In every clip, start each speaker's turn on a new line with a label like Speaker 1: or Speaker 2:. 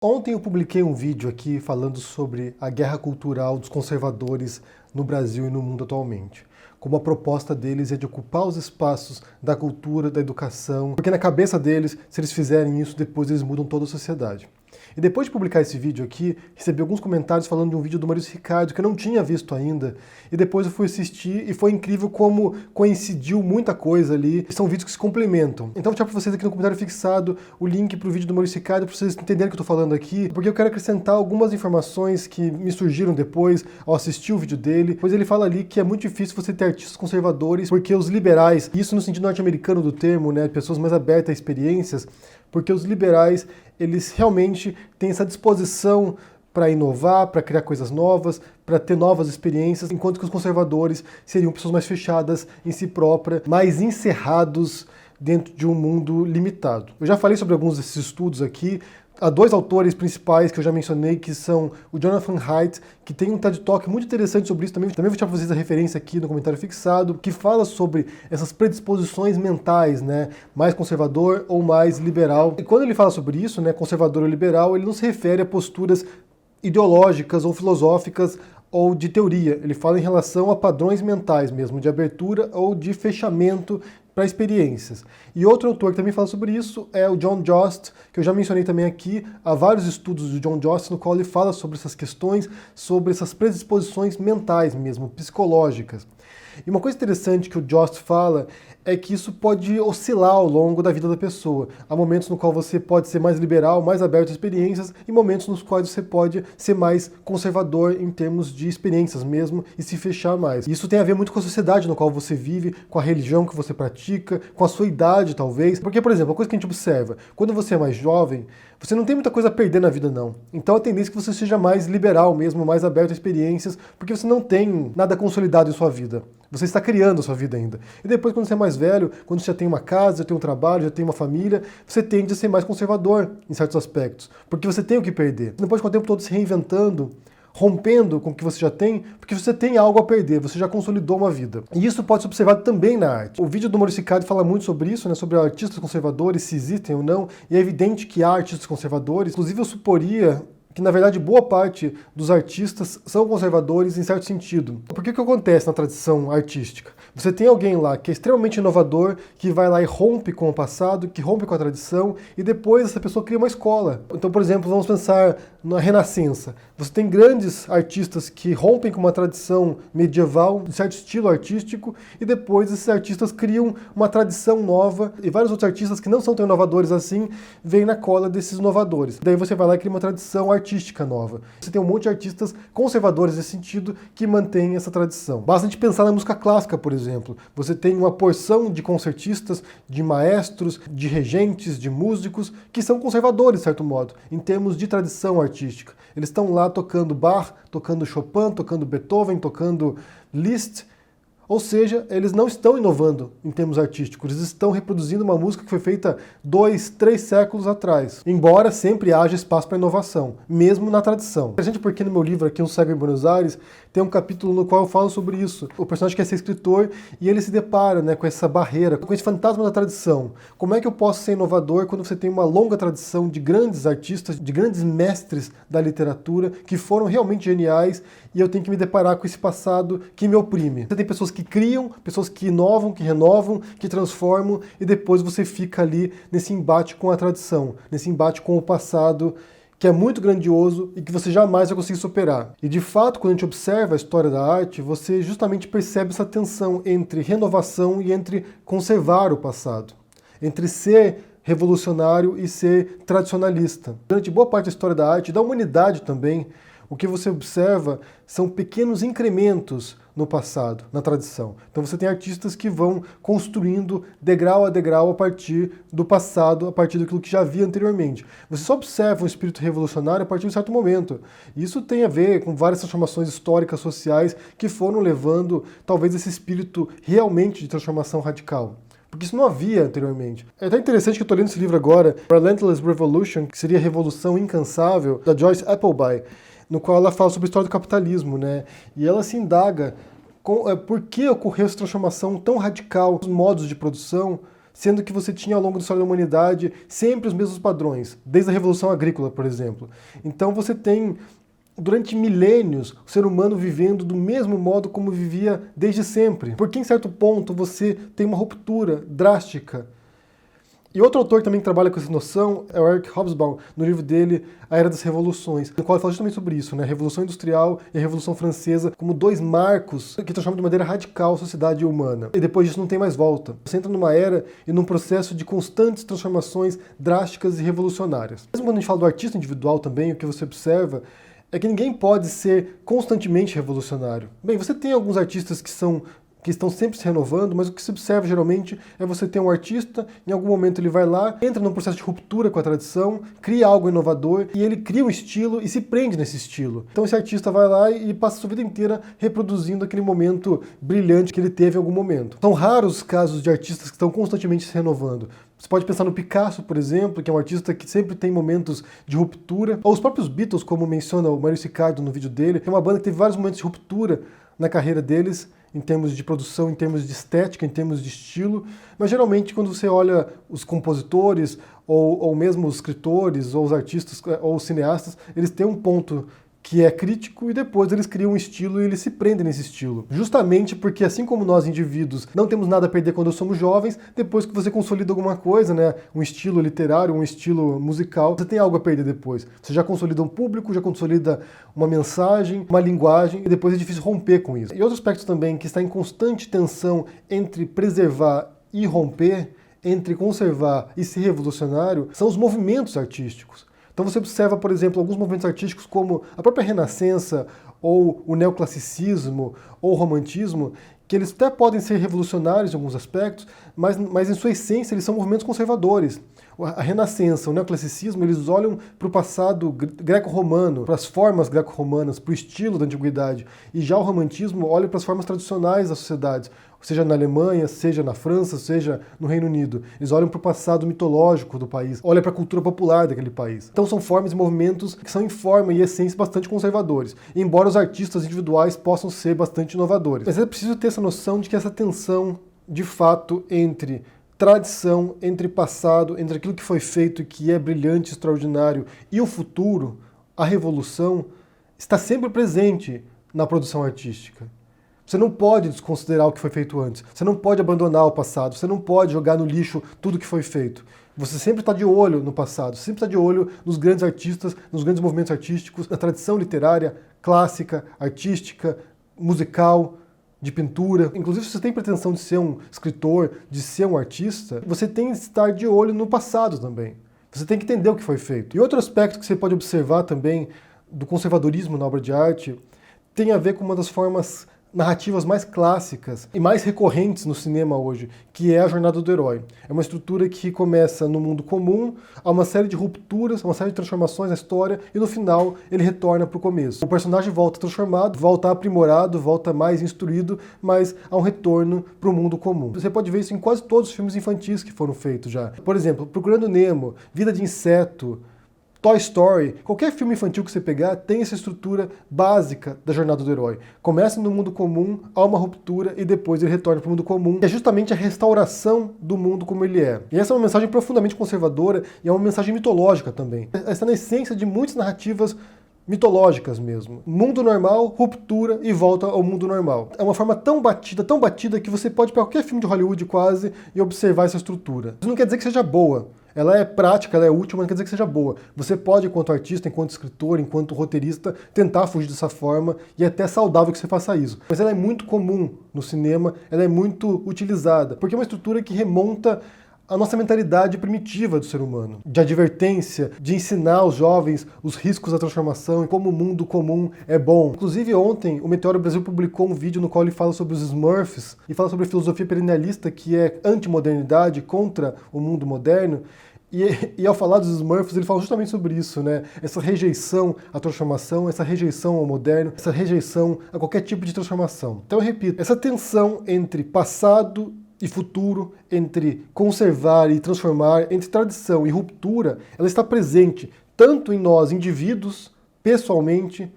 Speaker 1: Ontem eu publiquei um vídeo aqui falando sobre a guerra cultural dos conservadores no Brasil e no mundo atualmente. Como a proposta deles é de ocupar os espaços da cultura, da educação, porque na cabeça deles, se eles fizerem isso, depois eles mudam toda a sociedade. E depois de publicar esse vídeo aqui, recebi alguns comentários falando de um vídeo do Maurício Ricardo que eu não tinha visto ainda. E depois eu fui assistir e foi incrível como coincidiu muita coisa ali. São vídeos que se complementam. Então vou deixar para vocês aqui no comentário fixado o link para o vídeo do Maurício Ricardo para vocês entenderem o que eu estou falando aqui, porque eu quero acrescentar algumas informações que me surgiram depois ao assistir o vídeo dele. Pois ele fala ali que é muito difícil você ter artistas conservadores, porque os liberais, isso no sentido norte-americano do termo, né, pessoas mais abertas a experiências, porque os liberais, eles realmente têm essa disposição para inovar, para criar coisas novas, para ter novas experiências, enquanto que os conservadores seriam pessoas mais fechadas em si própria, mais encerrados dentro de um mundo limitado. Eu já falei sobre alguns desses estudos aqui. Há dois autores principais que eu já mencionei, que são o Jonathan Haidt, que tem um TED Talk muito interessante sobre isso, também vou deixar para vocês a referência aqui no comentário fixado, que fala sobre essas predisposições mentais, né, mais conservador ou mais liberal. E quando ele fala sobre isso, né, conservador ou liberal, ele não se refere a posturas ideológicas ou filosóficas ou de teoria. Ele fala em relação a padrões mentais mesmo, de abertura ou de fechamento para experiências. E outro autor que também fala sobre isso é o John Jost, que eu já mencionei também aqui. Há vários estudos do John Jost no qual ele fala sobre essas questões, sobre essas predisposições mentais mesmo, psicológicas. E uma coisa interessante que o Jost fala é que isso pode oscilar ao longo da vida da pessoa. Há momentos no qual você pode ser mais liberal, mais aberto a experiências, e momentos nos quais você pode ser mais conservador em termos de experiências mesmo e se fechar mais. Isso tem a ver muito com a sociedade no qual você vive, com a religião que você pratica, com a sua idade talvez. Porque, por exemplo, a coisa que a gente observa, quando você é mais jovem, você não tem muita coisa a perder na vida não. Então a tendência é que você seja mais liberal mesmo, mais aberto a experiências, porque você não tem nada consolidado em sua vida. Você está criando a sua vida ainda. E depois, quando você é mais velho, quando você já tem uma casa, já tem um trabalho, já tem uma família, você tende a ser mais conservador em certos aspectos, porque você tem o que perder. Você não pode ficar o tempo todo se reinventando, rompendo com o que você já tem, porque você tem algo a perder, você já consolidou uma vida. E isso pode ser observado também na arte. O vídeo do Maurício Ricardo fala muito sobre isso, né, sobre artistas conservadores, se existem ou não, e é evidente que há artistas conservadores. Inclusive eu suporia que, na verdade, boa parte dos artistas são conservadores em certo sentido. Porque o que acontece na tradição artística? Você tem alguém lá que é extremamente inovador, que vai lá e rompe com o passado, que rompe com a tradição, e depois essa pessoa cria uma escola. Então, por exemplo, vamos pensar na Renascença. Você tem grandes artistas que rompem com uma tradição medieval, de certo estilo artístico, e depois esses artistas criam uma tradição nova, e vários outros artistas que não são tão inovadores assim, vêm na cola desses inovadores. Daí você vai lá e cria uma tradição artística nova. Você tem um monte de artistas conservadores nesse sentido que mantêm essa tradição. Basta a gente pensar na música clássica, por exemplo. Você tem uma porção de concertistas, de maestros, de regentes, de músicos, que são conservadores, de certo modo, em termos de tradição artística. Eles estão lá tocando Bach, tocando Chopin, tocando Beethoven, tocando Liszt. Ou seja, eles não estão inovando em termos artísticos, eles estão reproduzindo uma música que foi feita 2, 3 séculos atrás. Embora sempre haja espaço para inovação, mesmo na tradição. Interessante porque no meu livro aqui, Um Cego em Buenos Aires, tem um capítulo no qual eu falo sobre isso. O personagem quer ser escritor e ele se depara, né, com essa barreira, com esse fantasma da tradição. Como é que eu posso ser inovador quando você tem uma longa tradição de grandes artistas, de grandes mestres da literatura, que foram realmente geniais, e eu tenho que me deparar com esse passado que me oprime? Você tem pessoas que criam, pessoas que inovam, que renovam, que transformam, e depois você fica ali nesse embate com a tradição, nesse embate com o passado, que é muito grandioso e que você jamais vai conseguir superar. E de fato, quando a gente observa a história da arte, você justamente percebe essa tensão entre renovação e entre conservar o passado, entre ser revolucionário e ser tradicionalista. Durante boa parte da história da arte, da humanidade também, o que você observa são pequenos incrementos no passado, na tradição. Então você tem artistas que vão construindo degrau a degrau a partir do passado, a partir daquilo que já havia anteriormente. Você só observa um espírito revolucionário a partir de um certo momento. Isso tem a ver com várias transformações históricas, sociais, que foram levando talvez esse espírito realmente de transformação radical. Porque isso não havia anteriormente. É até interessante que eu estou lendo esse livro agora, Relentless Revolution, que seria a Revolução Incansável, da Joyce Appleby, no qual ela fala sobre a história do capitalismo, né? E ela se indaga por que ocorreu essa transformação tão radical nos modos de produção, sendo que você tinha ao longo da história da humanidade sempre os mesmos padrões, desde a Revolução Agrícola, por exemplo. Então você tem, durante milênios, o ser humano vivendo do mesmo modo como vivia desde sempre. Porque em certo ponto você tem uma ruptura drástica. E outro autor que também trabalha com essa noção é o Eric Hobsbawm, no livro dele A Era das Revoluções, no qual ele fala justamente sobre isso, né? A Revolução Industrial e a Revolução Francesa como dois marcos que transformam de maneira radical a sociedade humana. E depois disso não tem mais volta. Você entra numa era e num processo de constantes transformações drásticas e revolucionárias. Mesmo quando a gente fala do artista individual também, o que você observa é que ninguém pode ser constantemente revolucionário. Bem, você tem alguns artistas que estão sempre se renovando, mas o que se observa geralmente é você ter um artista, em algum momento ele vai lá, entra num processo de ruptura com a tradição, cria algo inovador, e ele cria um estilo e se prende nesse estilo. Então esse artista vai lá e passa a sua vida inteira reproduzindo aquele momento brilhante que ele teve em algum momento. São raros os casos de artistas que estão constantemente se renovando. Você pode pensar no Picasso, por exemplo, que é um artista que sempre tem momentos de ruptura, ou os próprios Beatles, como menciona o Maurício Ricardo no vídeo dele, é uma banda que teve vários momentos de ruptura na carreira deles, em termos de produção, em termos de estética, em termos de estilo, mas geralmente quando você olha os compositores, ou mesmo os escritores, ou os artistas, ou os cineastas, eles têm um ponto que é crítico e depois eles criam um estilo e eles se prendem nesse estilo. Justamente porque assim como nós indivíduos não temos nada a perder quando somos jovens, depois que você consolida alguma coisa, né, um estilo literário, um estilo musical, você tem algo a perder depois. Você já consolida um público, já consolida uma mensagem, uma linguagem, e depois é difícil romper com isso. E outro aspecto também que está em constante tensão entre preservar e romper, entre conservar e ser revolucionário, são os movimentos artísticos. Então você observa, por exemplo, alguns movimentos artísticos como a própria Renascença, ou o neoclassicismo, ou o romantismo, que eles até podem ser revolucionários em alguns aspectos, mas em sua essência eles são movimentos conservadores. A Renascença, o neoclassicismo, eles olham para o passado greco-romano, para as formas greco-romanas, para o estilo da antiguidade. E já o romantismo olha para as formas tradicionais da sociedade, seja na Alemanha, seja na França, seja no Reino Unido. Eles olham para o passado mitológico do país, olham para a cultura popular daquele país. Então são formas e movimentos que são em forma e essência bastante conservadores, embora os artistas individuais possam ser bastante inovadores. Mas é preciso ter essa noção de que essa tensão, de fato, entre tradição, entre passado, entre aquilo que foi feito e que é brilhante, extraordinário, e o futuro, a revolução, está sempre presente na produção artística. Você não pode desconsiderar o que foi feito antes, você não pode abandonar o passado, você não pode jogar no lixo tudo que foi feito. Você sempre está de olho no passado, sempre está de olho nos grandes artistas, nos grandes movimentos artísticos, na tradição literária, clássica, artística, musical, de pintura. Inclusive, se você tem pretensão de ser um escritor, de ser um artista, você tem que estar de olho no passado também. Você tem que entender o que foi feito. E outro aspecto que você pode observar também do conservadorismo na obra de arte tem a ver com uma das formas narrativas mais clássicas e mais recorrentes no cinema hoje, que é a jornada do herói. É uma estrutura que começa no mundo comum, há uma série de rupturas, uma série de transformações na história, e no final ele retorna para o começo. O personagem volta transformado, volta aprimorado, volta mais instruído, mas há um retorno para o mundo comum. Você pode ver isso em quase todos os filmes infantis que foram feitos já. Por exemplo, Procurando Nemo, Vida de Inseto, Toy Story, qualquer filme infantil que você pegar tem essa estrutura básica da jornada do herói. Começa no mundo comum, há uma ruptura e depois ele retorna para o mundo comum, que é justamente a restauração do mundo como ele é. E essa é uma mensagem profundamente conservadora e é uma mensagem mitológica também. Essa está na essência de muitas narrativas mitológicas mesmo. Mundo normal, ruptura e volta ao mundo normal. É uma forma tão batida que você pode ir para qualquer filme de Hollywood quase e observar essa estrutura. Isso não quer dizer que seja boa. Ela é prática, ela é útil, mas não quer dizer que seja boa. Você pode, enquanto artista, enquanto escritor, enquanto roteirista, tentar fugir dessa forma e é até saudável que você faça isso. Mas ela é muito comum no cinema, ela é muito utilizada, porque é uma estrutura que remonta a nossa mentalidade primitiva do ser humano, de advertência, de ensinar aos jovens os riscos da transformação e como o mundo comum é bom. Inclusive ontem o Meteoro Brasil publicou um vídeo no qual ele fala sobre os Smurfs e fala sobre a filosofia perennialista, que é antimodernidade, contra o mundo moderno. E ao falar dos Smurfs, ele fala justamente sobre isso, né? Essa rejeição à transformação, essa rejeição ao moderno, essa rejeição a qualquer tipo de transformação. Então eu repito, essa tensão entre passado e futuro, entre conservar e transformar, entre tradição e ruptura, ela está presente tanto em nós, indivíduos, pessoalmente,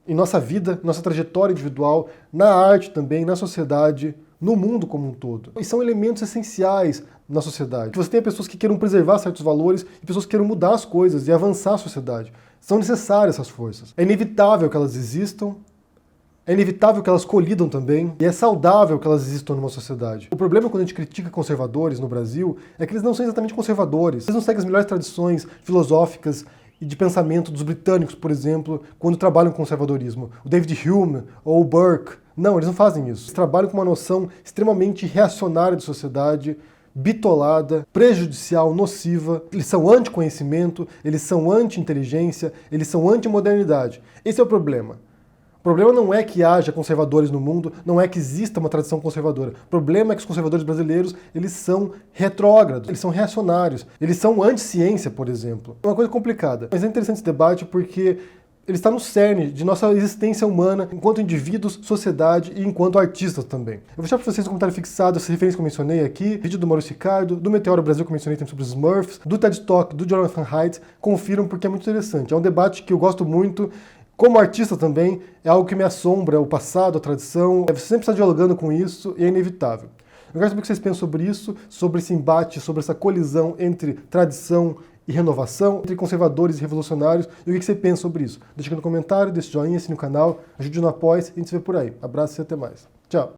Speaker 1: em nossa vida, nossa trajetória individual, na arte também, na sociedade no mundo como um todo. E são elementos essenciais na sociedade. Que você tenha pessoas que queiram preservar certos valores e pessoas que queiram mudar as coisas e avançar a sociedade. São necessárias essas forças. É inevitável que elas existam, é inevitável que elas colidam também, e é saudável que elas existam numa sociedade. O problema quando a gente critica conservadores no Brasil é que eles não são exatamente conservadores. Eles não seguem as melhores tradições filosóficas e de pensamento dos britânicos, por exemplo, quando trabalham com conservadorismo. O David Hume ou o Burke. Não, eles não fazem isso. Eles trabalham com uma noção extremamente reacionária de sociedade, bitolada, prejudicial, nociva. Eles são anti-conhecimento, eles são anti-inteligência, eles são anti-modernidade. Esse é o problema. O problema não é que haja conservadores no mundo, não é que exista uma tradição conservadora. O problema é que os conservadores brasileiros, eles são retrógrados, eles são reacionários, eles são anti-ciência, por exemplo. É uma coisa complicada. Mas é interessante esse debate porque ele está no cerne de nossa existência humana enquanto indivíduos, sociedade e enquanto artistas também. Eu vou deixar para vocês um comentário fixado, essa referência que eu mencionei aqui, vídeo do Maurício Ricardo, do Meteoro Brasil que eu mencionei também sobre os Smurfs, do TED Talk, do Jonathan Haidt. Confiram porque é muito interessante. É um debate que eu gosto muito. Como artista também, é algo que me assombra, o passado, a tradição. Você sempre está dialogando com isso e é inevitável. Eu quero saber o que vocês pensam sobre isso, sobre esse embate, sobre essa colisão entre tradição e renovação, entre conservadores e revolucionários, e o que você pensa sobre isso. Deixa aqui no comentário, deixa o joinha, assine o canal, ajude no apoio e a gente se vê por aí. Abraço e até mais. Tchau!